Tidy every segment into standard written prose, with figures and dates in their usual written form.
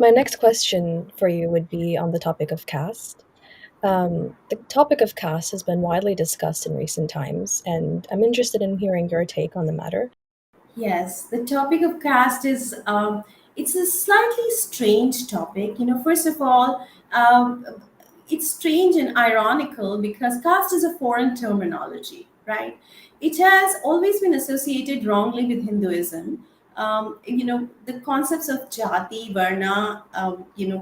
My next question for you would be on the topic of caste. The topic of caste has been widely discussed in recent times, and I'm interested in hearing your take on the matter. Yes, the topic of caste is it's a slightly strange topic. First of all, it's strange and ironical because caste is a foreign terminology, right? It has always been associated wrongly with Hinduism. The concepts of Jati, Varna,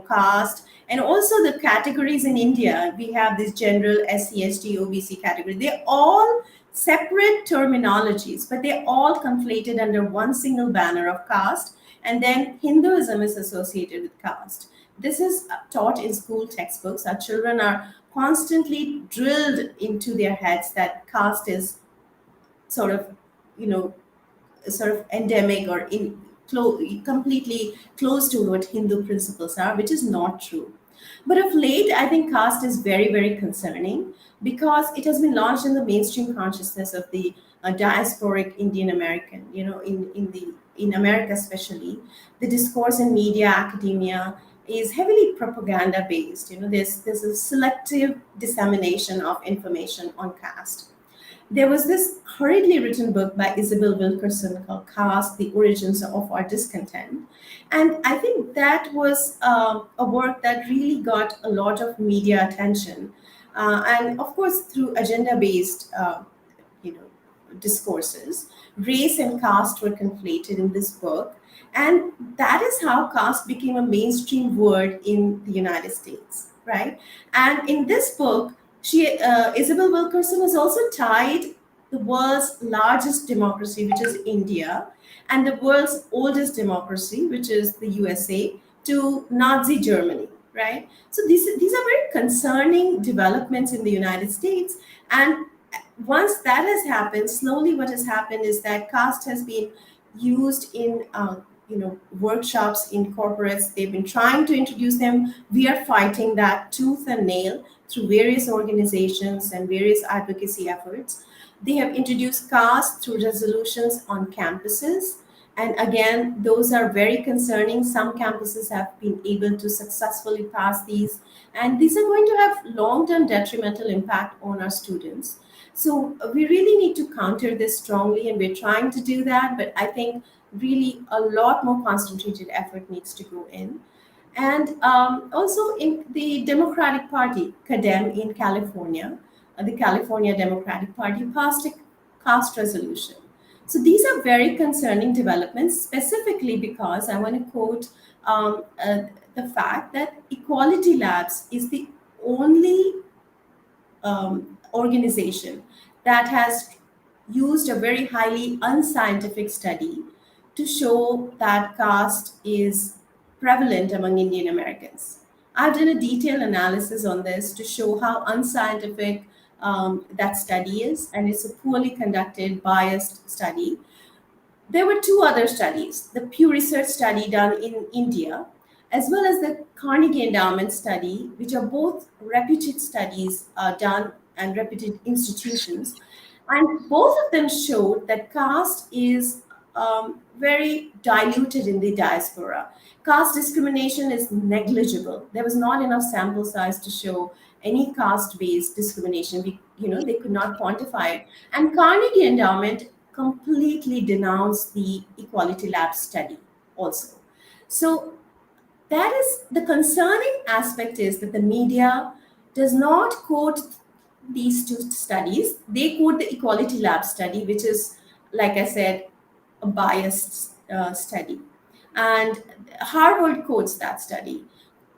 caste, and also the categories in India. We have this general SC, ST, OBC category. They all separate terminologies, but they're all conflated under one single banner of caste. And then Hinduism is associated with caste. This is taught in school textbooks. Our children are constantly drilled into their heads that caste is sort of, you know, sort of endemic or completely close to what Hindu principles are, which is not true. But of late, I think caste is very, very concerning because it has been launched in the mainstream consciousness of the diasporic Indian American. In America especially, the discourse in media, academia is heavily propaganda based. There's a selective dissemination of information on caste. There was this hurriedly written book by Isabel Wilkerson called Caste, The Origins of Our Discontent. And I think that was a work that really got a lot of media attention. And of course, through agenda based you know, discourses, race and caste were conflated in this book. And that is how caste became a mainstream word in the United States, right? And in this book, Isabel Wilkerson has also tied the world's largest democracy, which is India, and the world's oldest democracy, which is the USA, to Nazi Germany, right? So these are very concerning developments in the United States. And once that has happened, slowly what has happened is that caste has been used in workshops in corporates. They've been trying to introduce them. We are fighting that tooth and nail through various organizations and various advocacy efforts. They have introduced caste through resolutions on campuses. And again, those are very concerning. Some campuses have been able to successfully pass these, and these are going to have long term detrimental impact on our students. So we really need to counter this strongly, and we're trying to do that. But I think really a lot more concentrated effort needs to go in. And also in the Democratic Party, CADEM in California, the California Democratic Party passed a caste resolution. So these are very concerning developments, specifically because I want to quote the fact that Equality Labs is the only organization that has used a very highly unscientific study to show that caste is prevalent among Indian Americans. I've done a detailed analysis on this to show how unscientific that study is, and it's a poorly conducted, biased study. There were two other studies, the Pew Research study done in India, as well as the Carnegie Endowment study, which are both reputed studies done and reputed institutions. And both of them showed that caste is very diluted in the diaspora. Caste discrimination is negligible. There was not enough sample size to show any caste-based discrimination. They could not quantify it. And Carnegie Endowment completely denounced the Equality Lab study also. So that is the concerning aspect, is that the media does not quote these two studies. They quote the Equality Lab study, which is, like I said, a biased study. And Harvard quotes that study.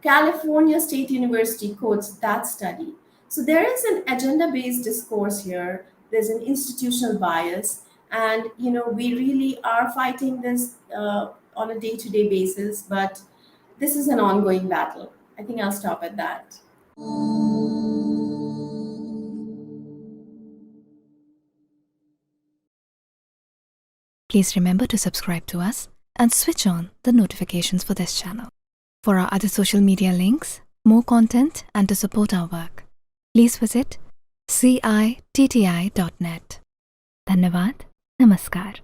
California State University quotes that study. So there is an agenda-based discourse here. There's an institutional bias, and we really are fighting this on a day-to-day basis. But this is an ongoing battle. I think I'll stop at that. Please remember to subscribe to us and switch on the notifications for this channel. For our other social media links, more content, and to support our work, please visit citti.net. Dhanyavad. Namaskar.